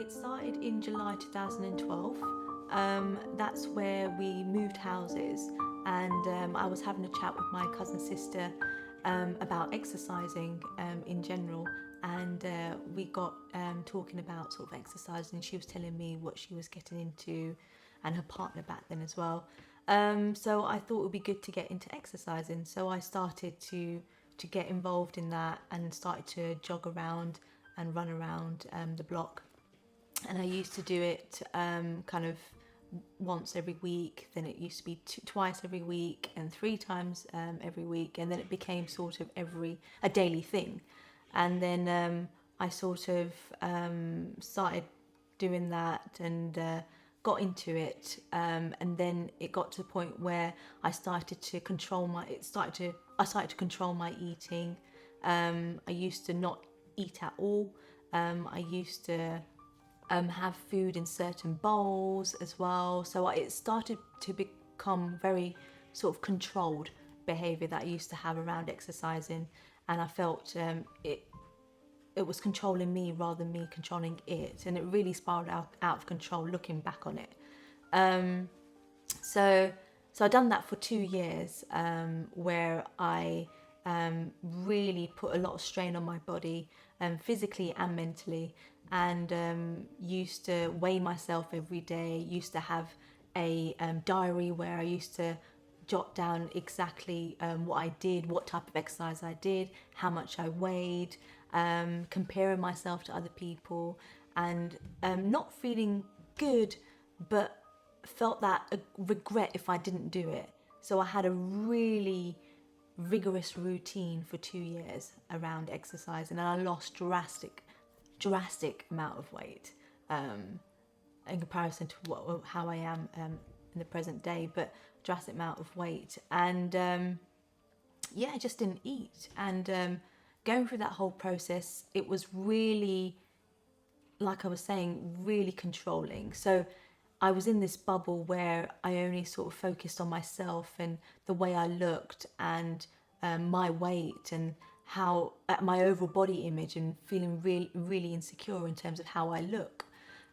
It started in July 2012. That's where we moved houses, and I was having a chat with my cousin sister about exercising in general, and we got talking about sort of exercising. She was telling me what she was getting into, and her partner back then as well. So I thought it would be good to get into exercising. So I started to get involved in that and started to jog around and run around the block. And I used to do it kind of once every week. Then it used to be twice every week and 3 times every week, and then it became sort of a daily thing. And then I sort of started doing that and got into it, and then it got to the point where I started to control I started to control my eating. I used to not eat at all. I used to have food in certain bowls as well. So it started to become very sort of controlled behaviour that I used to have around exercising, and I felt it was controlling me rather than me controlling it, and it really spiraled out of control looking back on it. So I done that for 2 years, where I really put a lot of strain on my body, physically and mentally, and used to weigh myself every day. Used to have a diary where I used to jot down exactly what I did, what type of exercise I did, how much I weighed, comparing myself to other people, and not feeling good, but felt that a regret if I didn't do it. So I had a really rigorous routine for 2 years around exercise, and I lost drastic amount of weight in comparison to how I am in the present day, but drastic amount of weight. And I just didn't eat. And going through that whole process, it was really, like I was saying, really controlling. So I was in this bubble where I only sort of focused on myself and the way I looked, and my weight, and how my overall body image, and feeling really insecure in terms of how I look.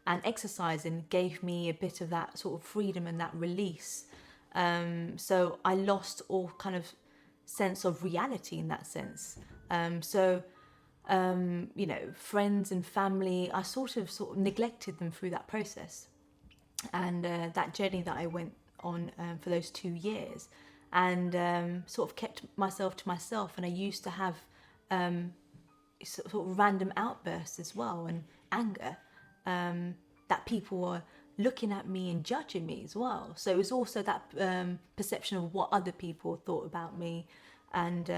And exercising gave me a bit of that sort of freedom and that release. So I lost all kind of sense of reality in that sense. Friends and family, I sort of neglected them through that process. And that journey that I went on for those 2 years, and sort of kept myself to myself. And I used to have sort of random outbursts as well, and anger, that people were looking at me and judging me as well. So it was also that perception of what other people thought about me, and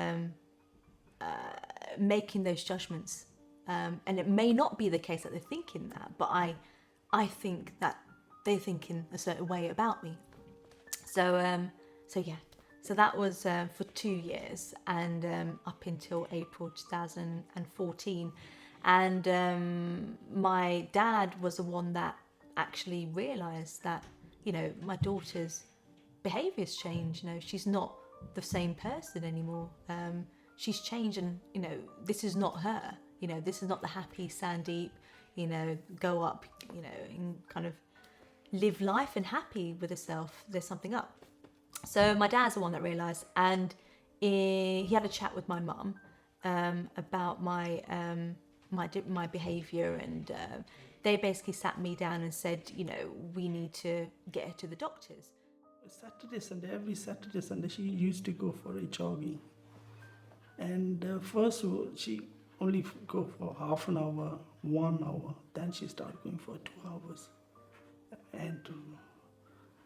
making those judgments. And it may not be the case that they're thinking that, but I think that they're thinking a certain way about me. So that was for 2 years, and up until April 2014. And my dad was the one that actually realised that, my daughter's behaviour's changed. She's not the same person anymore. She's changed, and, this is not her. This is not the happy Sandeep, go up, and kind of live life and happy with herself. There's something up. So my dad's the one that realised, and he had a chat with my mum about my behaviour, and they basically sat me down and said, we need to get her to the doctors. Every Saturday, Sunday, she used to go for a jogging. And first she only go for half an hour, 1 hour. Then she started going for 2 hours. And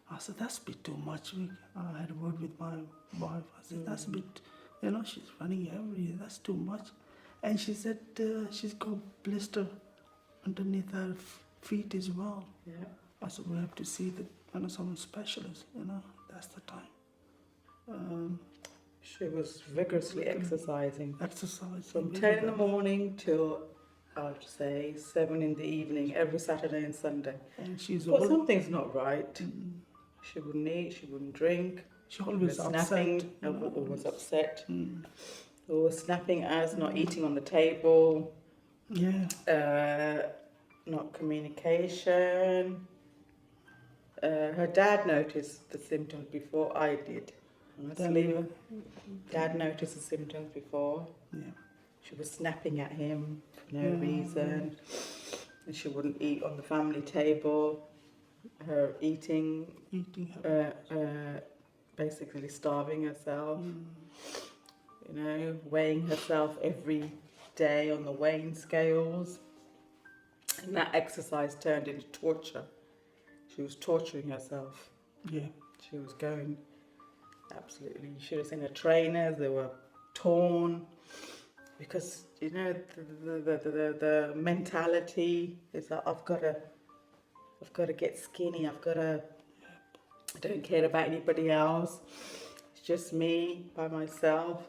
I said, that's a bit too much. I had a word with my wife. I said, that's a bit, she's running every day. That's too much. And she said she's got blister underneath her feet as well. Yeah. I said, we have to see someone specialist. That's the time. She was vigorously exercising. Exercise. From 10 in the morning till, I would say, 7 in the evening, every Saturday and Sunday. And she's But something's not right. She wouldn't eat, she wouldn't drink. She always snapping, upset. Always upset. Always snapping at us, not eating on the table. Yeah. not communication. Her dad noticed the symptoms before I did. Honestly, Then, Dad noticed the symptoms before. yeah. She was snapping at him for no reason, and she wouldn't eat on the family table. Her eating, Eating habits. basically starving herself. You know, weighing herself every day on the weighing scales, and that exercise turned into torture. She was torturing herself. Yeah. She was going absolutely. You should have seen her trainers; they were torn because you know the mentality is that I've got to get skinny. I don't care about anybody else. It's just me by myself.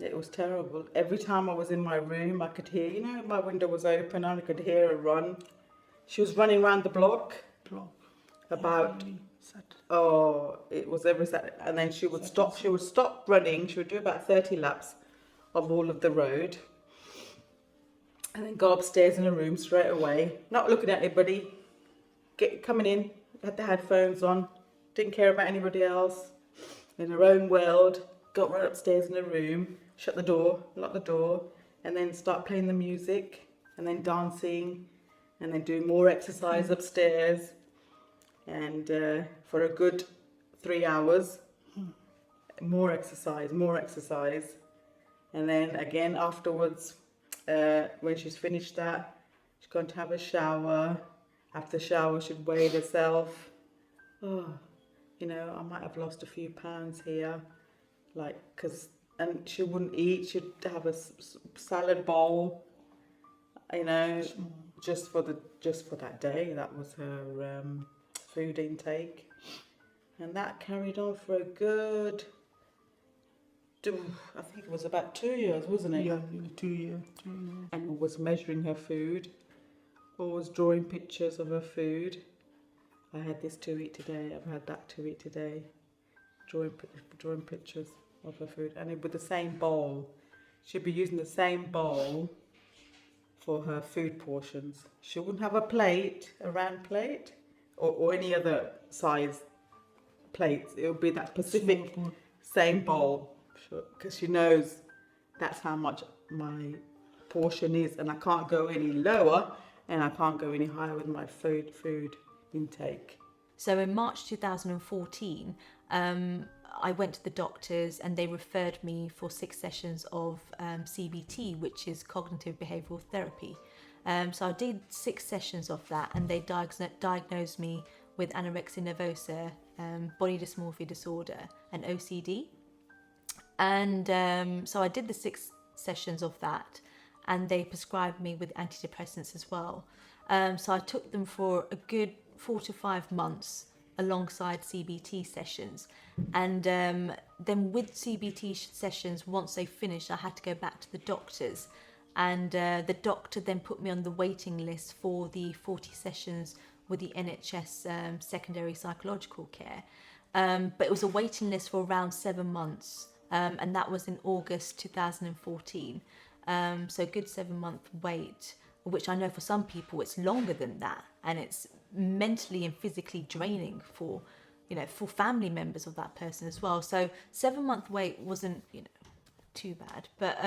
It was terrible. Every time I was in my room, I could hear. You know, my window was open and I could hear her run. She was running around the block. About Every Saturday. Oh, it was every Saturday, and then she would stop. She would stop running. She would do about 30 laps of all of the road, and then go upstairs in her room straight away, not looking at anybody. Coming in, had the headphones on, didn't care about anybody else, in her own world. Got right upstairs in her room, shut the door, lock the door, and then start playing the music, and then dancing, and then doing more exercise upstairs. And for a good 3 hours, more exercise. And then again afterwards, when she's finished that, she's going to have a shower. After the shower, she'd weigh herself. Oh, you know, I might have lost a few pounds here. And she wouldn't eat. She'd have a salad bowl, you know, just for that day. That was her food intake, and that carried on for a good, I think it was about 2 years, wasn't it? Yeah, 2 years. And was measuring her food, always drawing pictures of her food. I had this to eat today, I've had that to eat today. Drawing pictures of her food, and with the same bowl. She'd be using the same bowl for her food portions. She wouldn't have a round plate, or any other size plates. It would be that specific same bowl, because she knows that's how much my portion is, and I can't go any lower and I can't go any higher with my food intake. So in March 2014, I went to the doctors and they referred me for 6 sessions of CBT, which is cognitive behavioural therapy. So I did 6 sessions of that, and they diagnosed me with anorexia nervosa, body dysmorphia disorder, and OCD. And so I did the 6 sessions of that, and they prescribed me with antidepressants as well. So I took them for a good 4 to 5 months alongside CBT sessions. And then with CBT sessions, once they finished, I had to go back to the doctors. And the doctor then put me on the waiting list for the 40 sessions with the NHS secondary psychological care. But it was a waiting list for around 7 months. And that was in August 2014. So a good 7-month wait, which I know for some people it's longer than that. And it's mentally and physically draining for family members of that person as well. So 7-month wait wasn't, too bad. But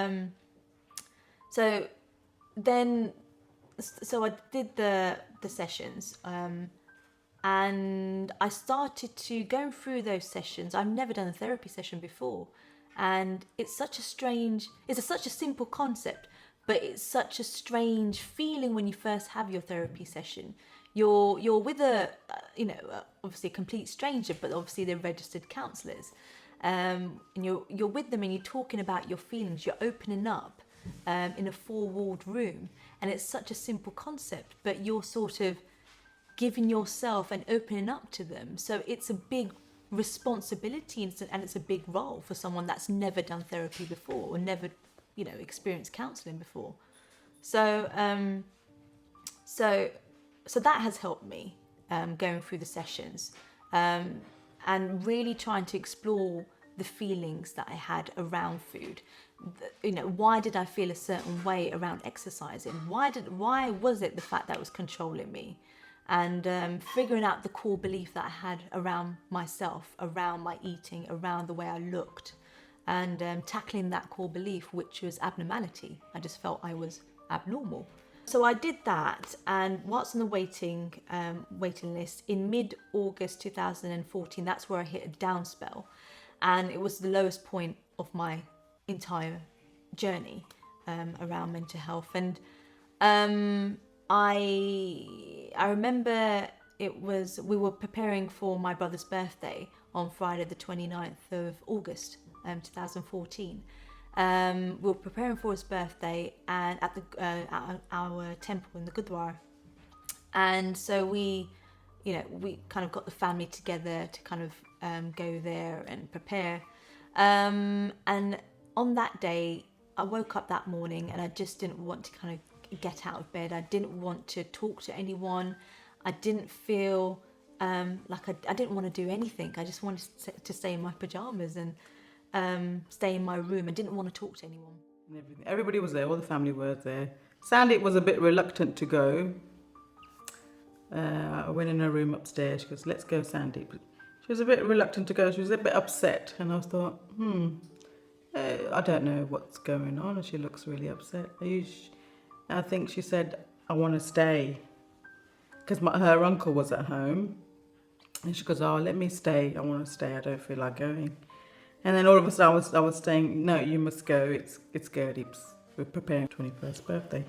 so I did the sessions, and I started to go through those sessions. I've never done a therapy session before, and it's such a simple concept, but it's such a strange feeling when you first have your therapy session. You're with obviously a complete stranger, but obviously they're registered counsellors, and you're with them and you're talking about your feelings. You're opening up in a 4-walled room, and it's such a simple concept, but you're sort of giving yourself and opening up to them. So it's a big responsibility, and it's a big role for someone that's never done therapy before or never experienced counselling before. So that has helped me going through the sessions, and really trying to explore the feelings that I had around food. You know, why did I feel a certain way around exercising? Why was it the fact that was controlling me? And figuring out the core belief that I had around myself, around my eating, around the way I looked, and tackling that core belief, which was abnormality. I just felt I was abnormal. So I did that, and whilst on the waiting list in mid-August 2014, that's where I hit a down spell, and it was the lowest point of my entire journey around mental health. And I remember we were preparing for my brother's birthday on Friday the 29th of August 2014. We were preparing for his birthday and at our temple in the Gurdwara, and so we kind of got the family together to kind of go there and prepare. And on that day, I woke up that morning and I just didn't want to kind of get out of bed. I didn't want to talk to anyone. I didn't feel like I didn't want to do anything. I just wanted to stay in my pajamas and stay in my room. I didn't want to talk to anyone. Everybody was there, all the family were there. Sandy was a bit reluctant to go. I went in her room upstairs. She goes, "Let's go, Sandy." But she was a bit reluctant to go. She was a bit upset. And I thought, I don't know what's going on. And she looks really upset. I think she said, "I want to stay." Because her uncle was at home. And she goes, "Oh, let me stay. I want to stay. I don't feel like going." And then all of a sudden I was saying, "No, you must go. It's Gerdeep's. We're preparing 21st birthday."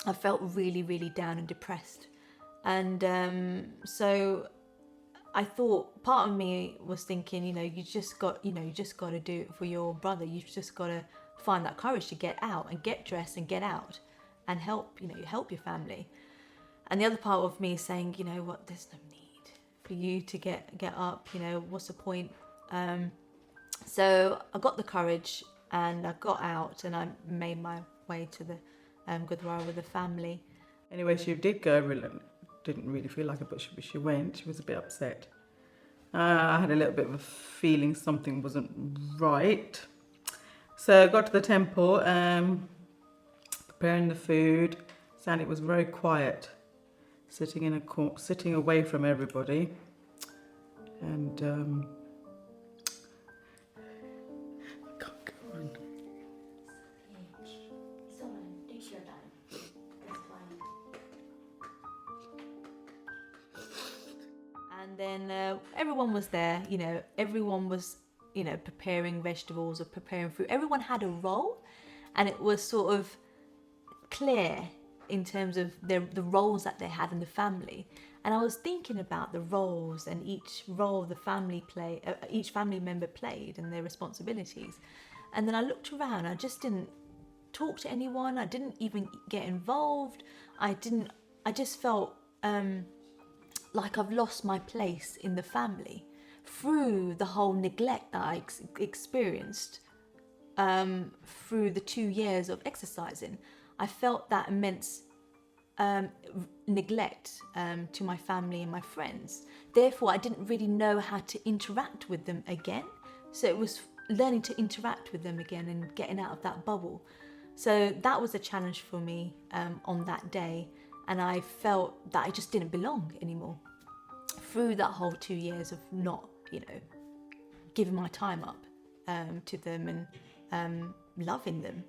I felt really, really down and depressed. And so I thought, part of me was thinking, you just got to do it for your brother. You've just got to find that courage to get out and get dressed and get out and help your family. And the other part of me is saying, you know what, there's no need for you to get up. What's the point? So I got the courage and I got out and I made my way to the Gurdwara with the family. Anyway, she did go. Didn't really feel like it, but she went. She was a bit upset. I had a little bit of a feeling something wasn't right. So I got to the temple, preparing the food. Sandy was very quiet, sitting away from everybody. And I can't go on. And then everyone was there, everyone was, preparing vegetables or preparing fruit. Everyone had a role, and it was sort of clear in terms of the roles that they had in the family. And I was thinking about the roles and each role each family member played and their responsibilities. And then I looked around, I just didn't talk to anyone. I didn't even get involved. I just felt like I've lost my place in the family through the whole neglect that I experienced through the 2 years of exercising. I felt that immense neglect to my family and my friends. Therefore, I didn't really know how to interact with them again. So it was learning to interact with them again and getting out of that bubble. So that was a challenge for me on that day. And I felt that I just didn't belong anymore through that whole 2 years of not, giving my time up to them and loving them,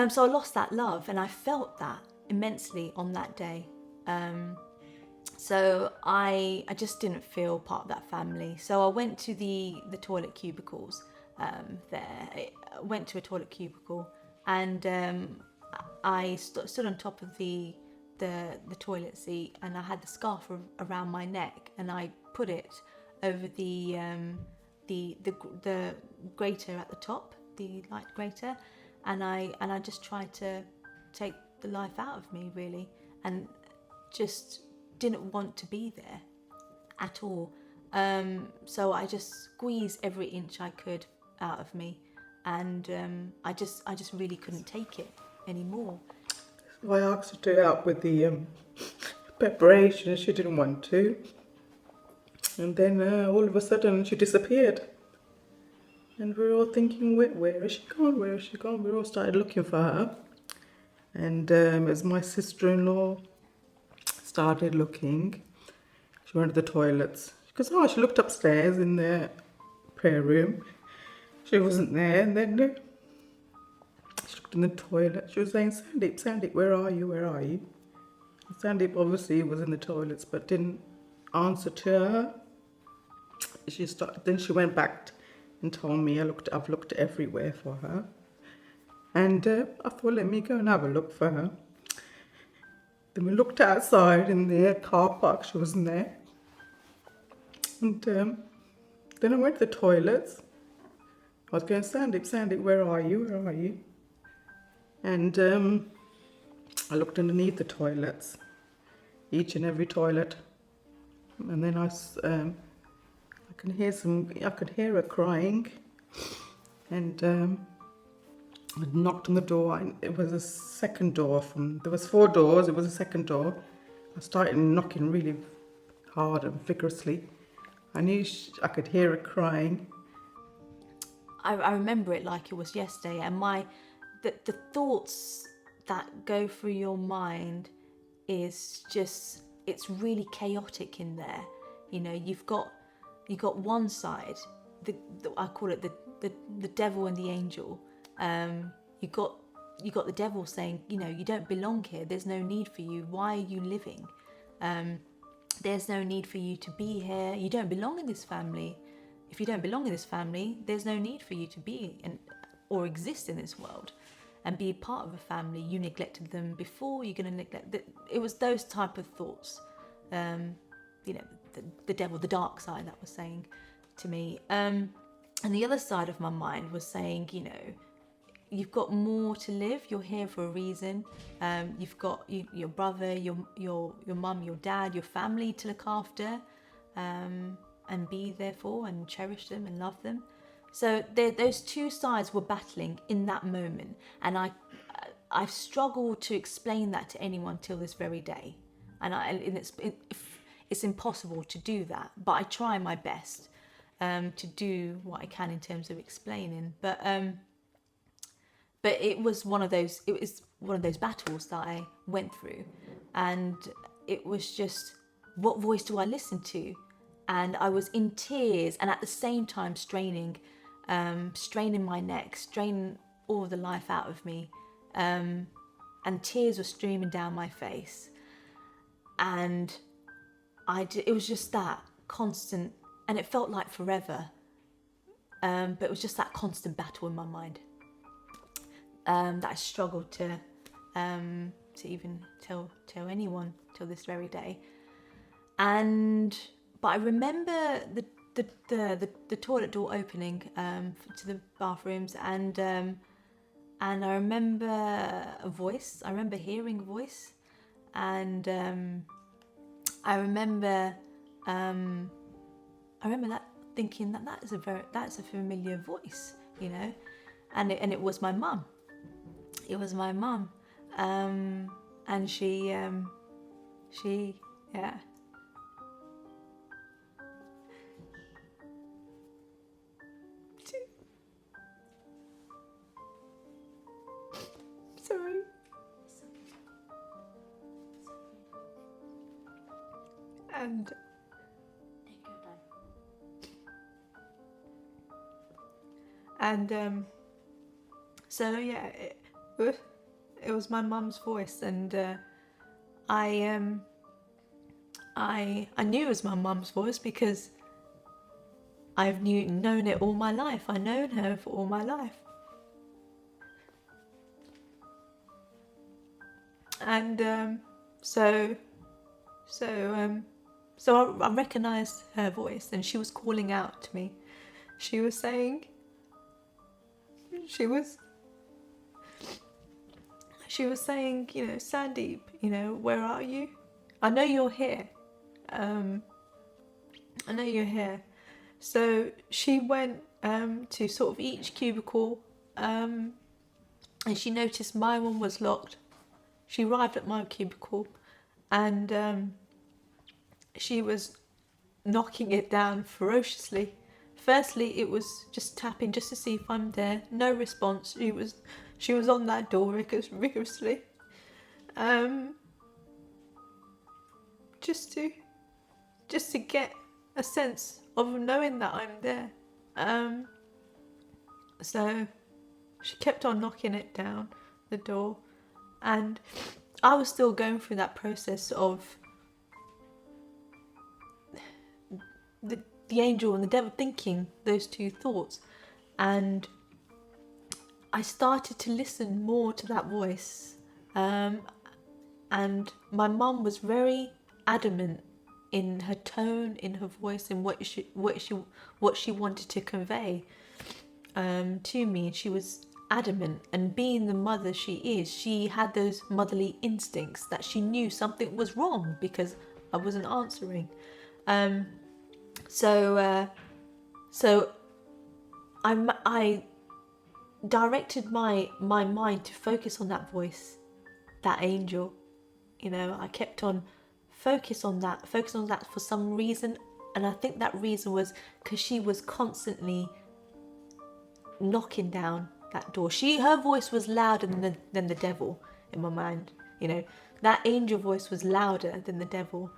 So I lost that love, and I felt that immensely on that day. So I just didn't feel part of that family. So I went to the toilet cubicles there. I went to a toilet cubicle, and I stood on top of the toilet seat, and I had the scarf around my neck, and I put it over the grater at the top, the light grater, and I just tried to take the life out of me, really, and just didn't want to be there at all. So I just squeezed every inch I could out of me, and I just really couldn't take it anymore. So I asked her to help with the preparation, and she didn't want to. And then all of a sudden she disappeared. And we were all thinking, where is she gone? Where is she gone? We all started looking for her. And as my sister-in-law started looking, she went to the toilets. She goes, oh, she looked upstairs in the prayer room. She wasn't there. And then she looked in the toilet. She was saying, Sandeep, Sandeep, where are you? Where are you? And Sandeep obviously was in the toilets but didn't answer to her. Then she went back and told me I've looked everywhere for her. And I thought, let me go and have a look for her. Then we looked outside in the car park, she wasn't there. And then I went to the toilets. I was going, Sandeep, Sandeep, where are you? Where are you? And I looked underneath the toilets, each and every toilet. And then I could hear her crying. And I knocked on the door. It was a second door there was 4 doors. It was a second door. I started knocking really hard and vigorously. I could hear her crying. I remember it like it was yesterday, and the thoughts that go through your mind is just, it's really chaotic in there. You know, you've got one side, I call it the devil and the angel. You got the devil saying, you know, you don't belong here. There's no need for you. Why are you living? There's no need for you to be here. You don't belong in this family. If you don't belong in this family, there's no need for you to be or exist in this world and be part of a family. You neglected them before. You're going to neglect. It was those type of thoughts. You know, the devil, the dark side, that was saying to me. And the other side of my mind was saying, you know, you've got more to live. You're here for a reason. You've got your brother, your mum, your dad, your family to look after, and be there for, and cherish them and love them. So those two sides were battling in that moment, and I've struggled to explain that to anyone till this very day, and it's impossible to do that. But I try my best to do what I can in terms of explaining. But it was one of those battles that I went through, and it was just, what voice do I listen to? And I was in tears, and at the same time straining my neck, straining all the life out of me, and tears were streaming down my face. And it was just that constant, and it felt like forever, but it was just that constant battle in my mind. That I struggled to even tell anyone till this very day. But I remember the toilet door opening to the bathrooms, and I remember a voice. I remember hearing a voice, and I remember that thinking that's a familiar voice, you know, and it was my mum. It was my mum, and she yeah. Sorry. And so yeah, it was my mum's voice, and I knew it was my mum's voice because I've known it all my life. I've known her for all my life. And so I recognised her voice, and she was calling out to me. She was saying, you know, Sandeep, you know, where are you? I know you're here. I know you're here. So she went to sort of each cubicle, and she noticed my one was locked. She arrived at my cubicle, and she was knocking it down ferociously. Firstly, it was just tapping just to see if I'm there. No response. She was on that door rigorously. Just to get a sense of knowing that I'm there. So she kept on knocking it down, the door, and I was still going through that process of the angel and the devil thinking those two thoughts, and I started to listen more to that voice, and my mum was very adamant in her tone, in her voice, and what she wanted to convey to me. And she was adamant, and being the mother she is, she had those motherly instincts that she knew something was wrong because I wasn't answering. So I directed my mind to focus on that voice, that angel. I kept on focus on that for some reason, and I think that reason was because she was constantly knocking down that door. Her voice was louder than the devil in my mind. That angel voice was louder than the devil.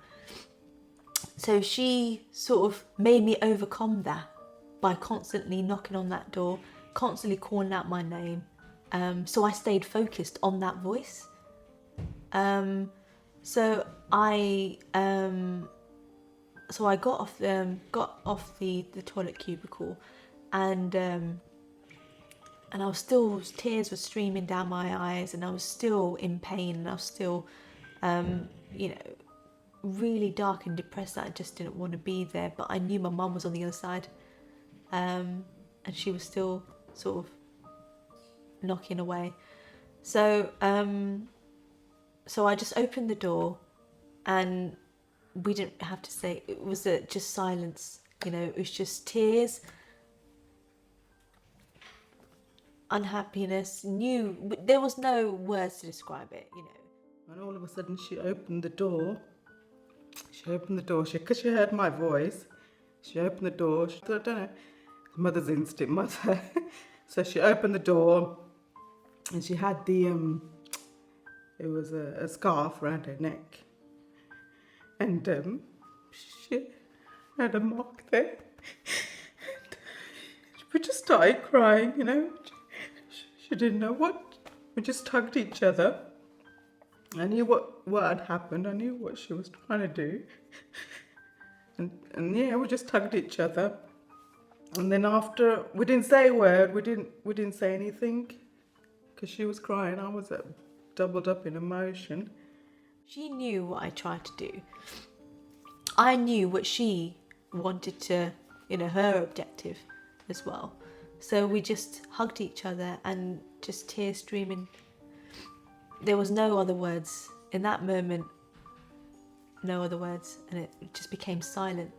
So she sort of made me overcome that by constantly knocking on that door, constantly calling out my name. So I stayed focused on that voice. So I got off the toilet cubicle, and I was still, tears were streaming down my eyes, and I was still in pain, and I was still really dark and depressed that I just didn't want to be there. But I knew my mum was on the other side, and she was still sort of knocking away. So I just opened the door, and we didn't have to say, it was just silence. It was just tears, unhappiness. There was no words to describe it. And all of a sudden she opened the door. Because she heard my voice. She opened the door. I don't know, mother's instinct, mother. So she opened the door, and she had it was a scarf around her neck. And she had a mark there. And we just started crying, She didn't know what. We just hugged each other. I knew what had happened. I knew what she was trying to do. And yeah, we just hugged each other. And then after, we didn't say a word. We didn't say anything because she was crying. I was doubled up in emotion. She knew what I tried to do. I knew what she wanted to, her objective as well. So we just hugged each other, and just tears streaming. There was no other words in that moment. No other words, and it just became silent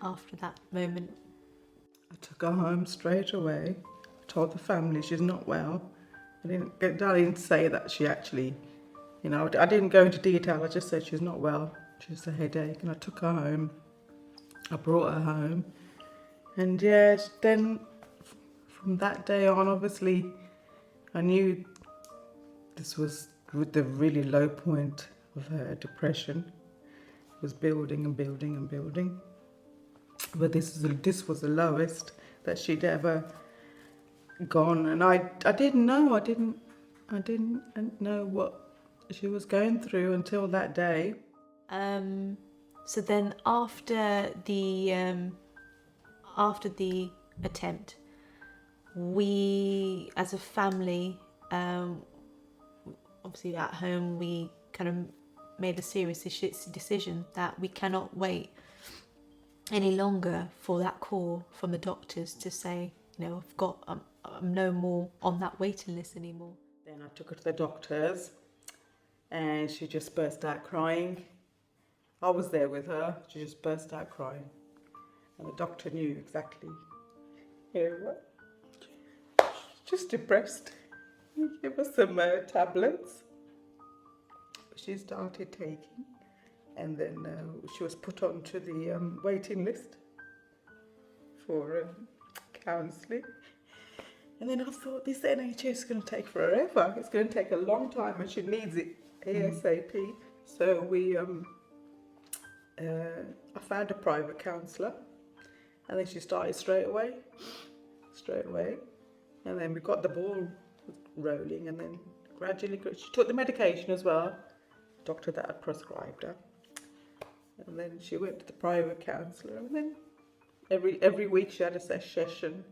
after that moment. I took her home straight away. I told the family she's not well. I didn't say that she actually, I didn't go into detail. I just said she's not well. She's a headache, and I took her home. I brought her home, and yeah, then from that day on, obviously, I knew this was the really low point of her depression. It was building and building and building. But this was the lowest that she'd ever gone, and I didn't know. I didn't know what she was going through until that day. So then after the attempt, we as a family, obviously at home, we kind of made a serious decision that we cannot wait any longer for that call from the doctors to say, I'm no more on that waiting list anymore. Then I took her to the doctors, and she just burst out crying. I was there with her. She just burst out crying, and the doctor knew exactly. Just depressed. He gave us some tablets. She started taking, and then she was put onto the waiting list for counselling. And then I thought, this NHS is going to take forever. It's going to take a long time, and she needs it ASAP. So I found a private counsellor, and then she started straight away. And then we got the ball rolling, and then gradually she took the medication as well, doctor that had prescribed her. And then she went to the private counsellor, and then every week she had a session.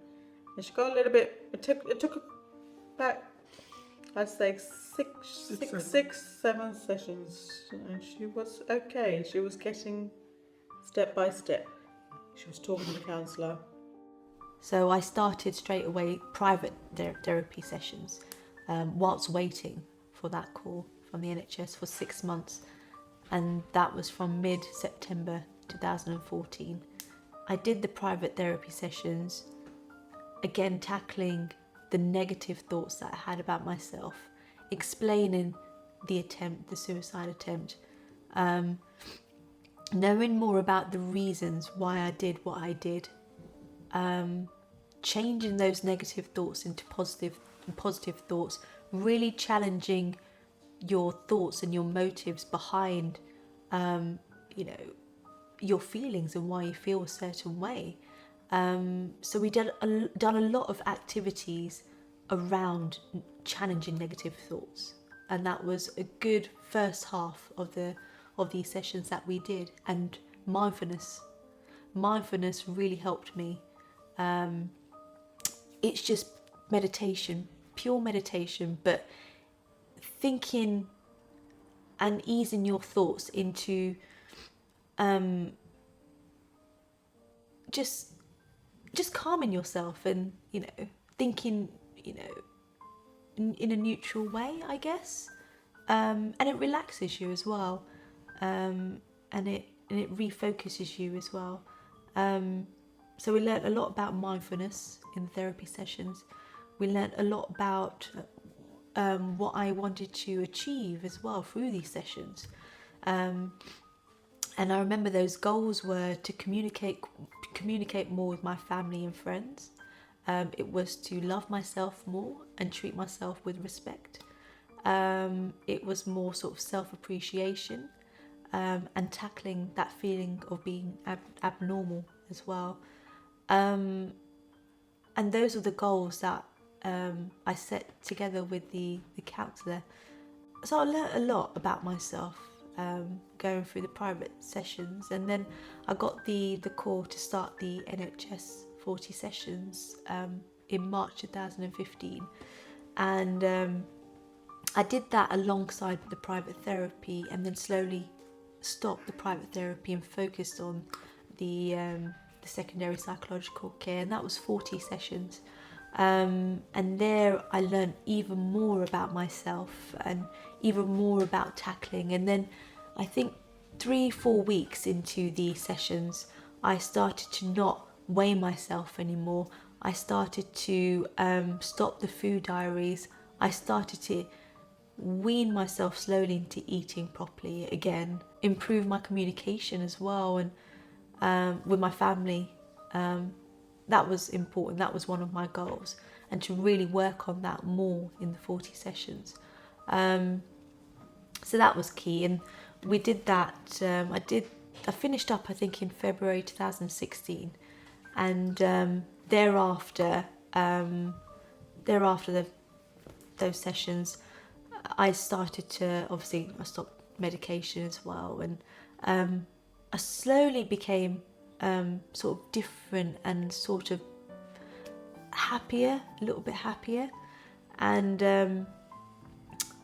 And she got a little bit, it took about, I'd say six, 7 sessions, and she was okay. She was getting step by step. She was talking to the counsellor. So I started straight away private therapy sessions whilst waiting for that call from the NHS for 6 months. And that was from mid-September 2014. I did the private therapy sessions, again tackling the negative thoughts that I had about myself, explaining the suicide attempt, knowing more about the reasons why I did what I did, changing those negative thoughts into positive thoughts, really challenging your thoughts and your motives behind, your feelings and why you feel a certain way. So we done a lot of activities around challenging negative thoughts, and that was a good first half of these sessions that we did. And mindfulness really helped me. It's just meditation, pure meditation, but thinking and easing your thoughts into just calming yourself and thinking in a neutral way, I guess, and it relaxes you as well, and it refocuses you as well. So we learnt a lot about mindfulness in the therapy sessions. We learnt a lot about what I wanted to achieve as well through these sessions. And I remember those goals were to communicate more with my family and friends. It was to love myself more and treat myself with respect. It was more sort of self-appreciation, and tackling that feeling of being abnormal as well. And those are the goals that I set together with the counsellor. So I learnt a lot about myself going through the private sessions, and then I got the call to start the NHS 40 sessions in March 2015, and I did that alongside the private therapy, and then slowly stopped the private therapy and focused on the secondary psychological care, and that was 40 sessions. And there I learned even more about myself and even more about tackling. And then I think 3-4 weeks into the sessions, I started to not weigh myself anymore. I started to stop the food diaries. I started to wean myself slowly into eating properly again, improve my communication as well, and with my family. That was important. That was one of my goals, and to really work on that more in the 40 sessions. So that was key, and we did that. I finished up, I think, in February 2016, and thereafter those sessions, I started to I stopped medication as well, and I slowly became sort of different and sort of happier, a little bit happier, and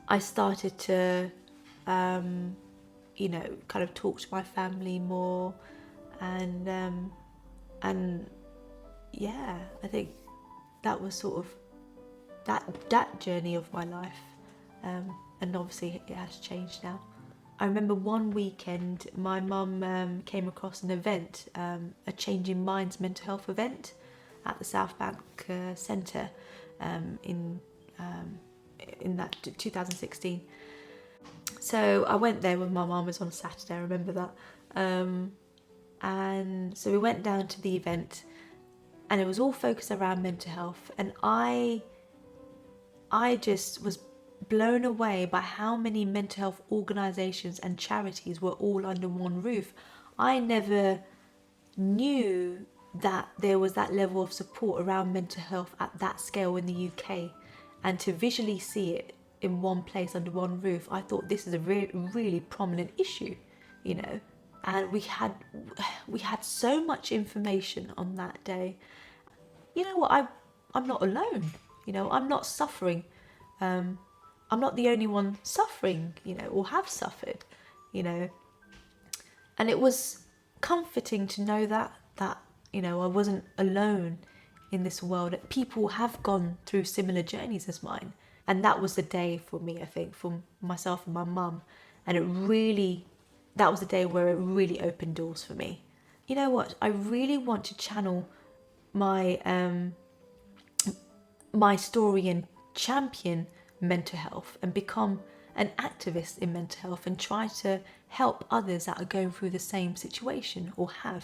I started to kind of talk to my family more, and yeah, I think that was sort of that journey of my life, and obviously it has changed now. I remember one weekend my mum came across an event, a Changing Minds mental health event at the South Bank Centre in that 2016. So I went there with my mum. It was on a Saturday, I remember that. And so we went down to the event, and it was all focused around mental health. And I just was blown away by how many mental health organisations and charities were all under one roof. I never knew that there was that level of support around mental health at that scale in the UK, and to visually see it in one place under one roof, I thought this is a really prominent issue, you know. And we had so much information on that day. You know what? I'm not alone. You know, I'm not suffering. I'm not the only one suffering. You know, or have suffered. You know, and it was comforting to know that you know, I wasn't alone in this world. People have gone through similar journeys as mine, and that was the day for me, I think, for myself and my mum. And that was the day where it really opened doors for me. You know what? I really want to channel my my story and champion mental health and become an activist in mental health and try to help others that are going through the same situation or have,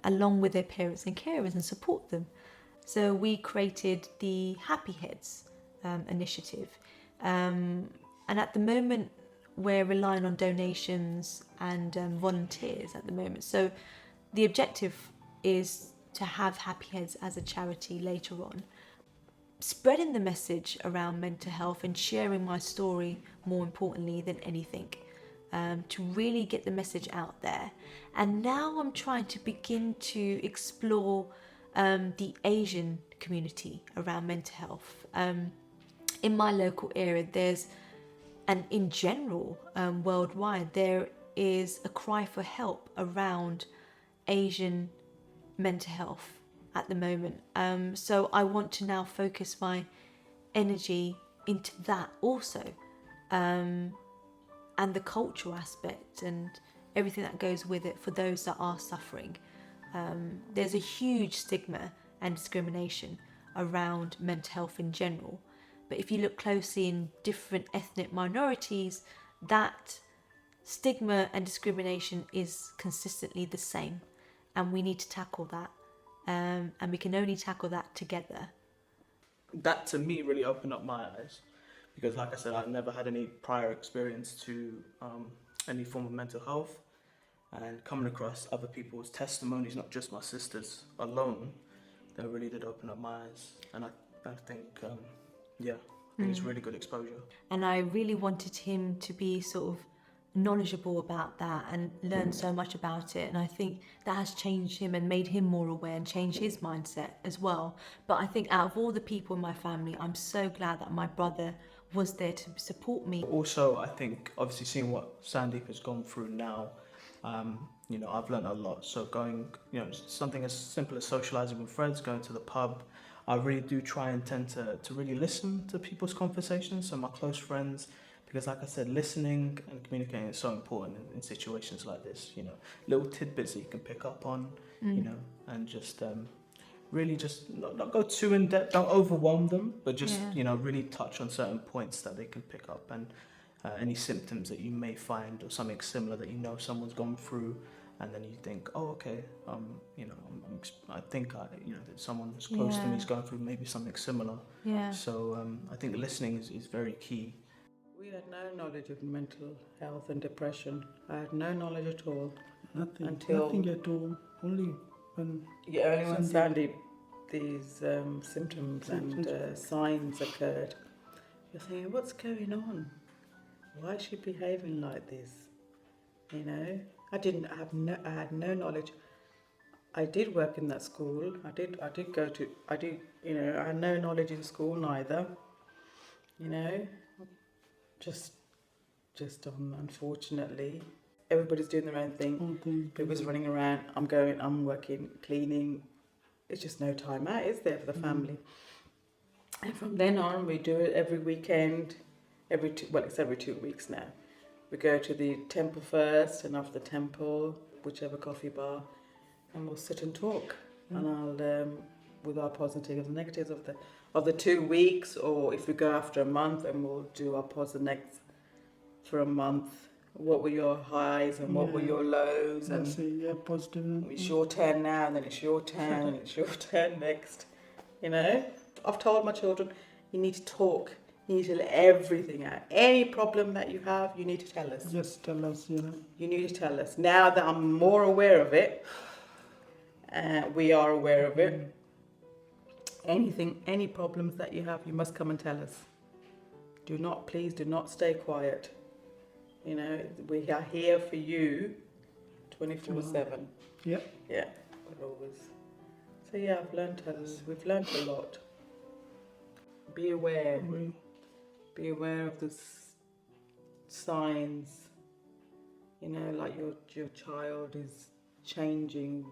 along with their parents and carers, and support them. So we created the Happy Heads initiative, and at the moment we're relying on donations and volunteers at the moment. So the objective is to have Happy Heads as a charity later on, spreading the message around mental health and sharing my story more importantly than anything, to really get the message out there. And now I'm trying to begin to explore the Asian community around mental health. In my local area, and in general, worldwide, there is a cry for help around Asian mental health at the moment. So I want to now focus my energy into that also, and the cultural aspect and everything that goes with it for those that are suffering. There's a huge stigma and discrimination around mental health in general. But if you look closely in different ethnic minorities, that stigma and discrimination is consistently the same. And we need to tackle that. And we can only tackle that together. That to me really opened up my eyes, because like I said, I've never had any prior experience to any form of mental health, and coming across other people's testimonies, not just my sister's alone, that really did open up my eyes. And I think I think it's really good exposure. And I really wanted him to be sort of knowledgeable about that and learn so much about it. And I think that has changed him and made him more aware and changed his mindset as well. But I think out of all the people in my family, I'm so glad that my brother was there to support me. Also, I think obviously seeing what Sandeep has gone through now, you know, I've learned a lot. So going, you know, something as simple as socializing with friends, going to the pub, I really do try and tend to really listen to people's conversations, so my close friends, because like I said, listening and communicating is so important in situations like this, you know, little tidbits that you can pick up on, you know, and just really just not go too in depth, don't overwhelm them, but just, you know, really touch on certain points that they can pick up, and any symptoms that you may find or something similar that you know someone's gone through, and then you think, oh, okay, you know, I think you know, that someone who's close to me is going through maybe something similar. Yeah. So I think listening is very key. We had no knowledge of mental health and depression. I had no knowledge at all. Nothing Until at all. Only when only when Sandeep, these symptoms and signs occurred. You're thinking, what's going on? Why is she behaving like this? You know, I had no knowledge. I did work in that school. I did you know, I had no knowledge in school neither. You know, just unfortunately, everybody's doing their own thing. People's running around. I'm working, cleaning. It's just no time out, is there, for the family? And from then on, we do it every weekend. It's every 2 weeks now. We go to the temple first, and after the temple, whichever coffee bar, and we'll sit and talk. And I'll with our positives and negatives of the 2 weeks, or if we go after a month, and we'll do our pos the next for a month. What were your highs and what were Yeah. your lows? And That's it, yeah, positive. it's your turn now, and then it's your turn, and it's your turn next. You know, I've told my children, you need to talk. You need to let everything out. Any problem that you have, you need to tell us. Just tell us, you know. You need to tell us. Now that I'm more aware of it, we are aware of it. Any problems that you have, you must come and tell us. Please do not stay quiet. You know, we are here for you 24/7. Yeah. Yeah, but always. So yeah, we've learned a lot. Be aware. Be aware of the signs. You know, like your child is changing.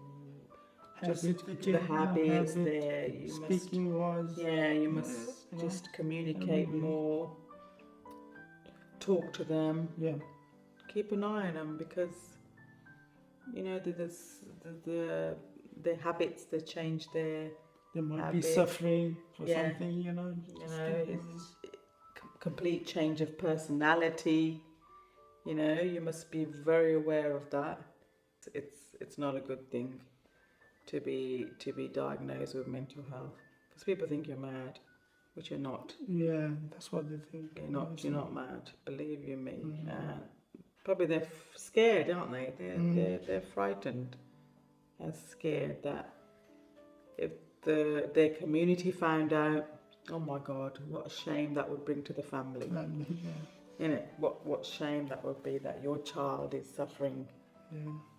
Just the habits there. You Speaking was. Yeah, you must just communicate more. Talk to them. Yeah. Keep an eye on them, because you know the habits, they change their. They might habit. be suffering for Yeah. something, you know. You know, it's complete change of personality. You know, you must be very aware of that. It's not a good thing to be diagnosed with mental health, because people think you're mad, which you're not. Yeah, that's what they think. You're not mad. Believe you me. Probably they're scared, aren't they? They're frightened and scared that if their community found out, oh my God, what a shame that would bring to the family. Yeah. You know, what shame that would be, that your child is suffering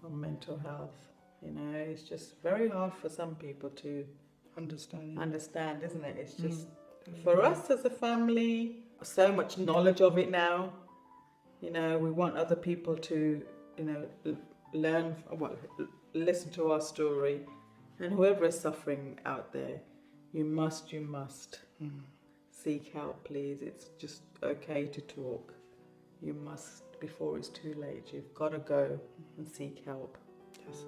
from mental health. You know, it's just very hard for some people to understand, isn't it? It's just for us as a family, so much knowledge of it now. You know, we want other people to, you know, listen to our story. And whoever is suffering out there, you must seek help, please. It's just okay to talk. You must, before it's too late. You've got to go and seek help. Yes.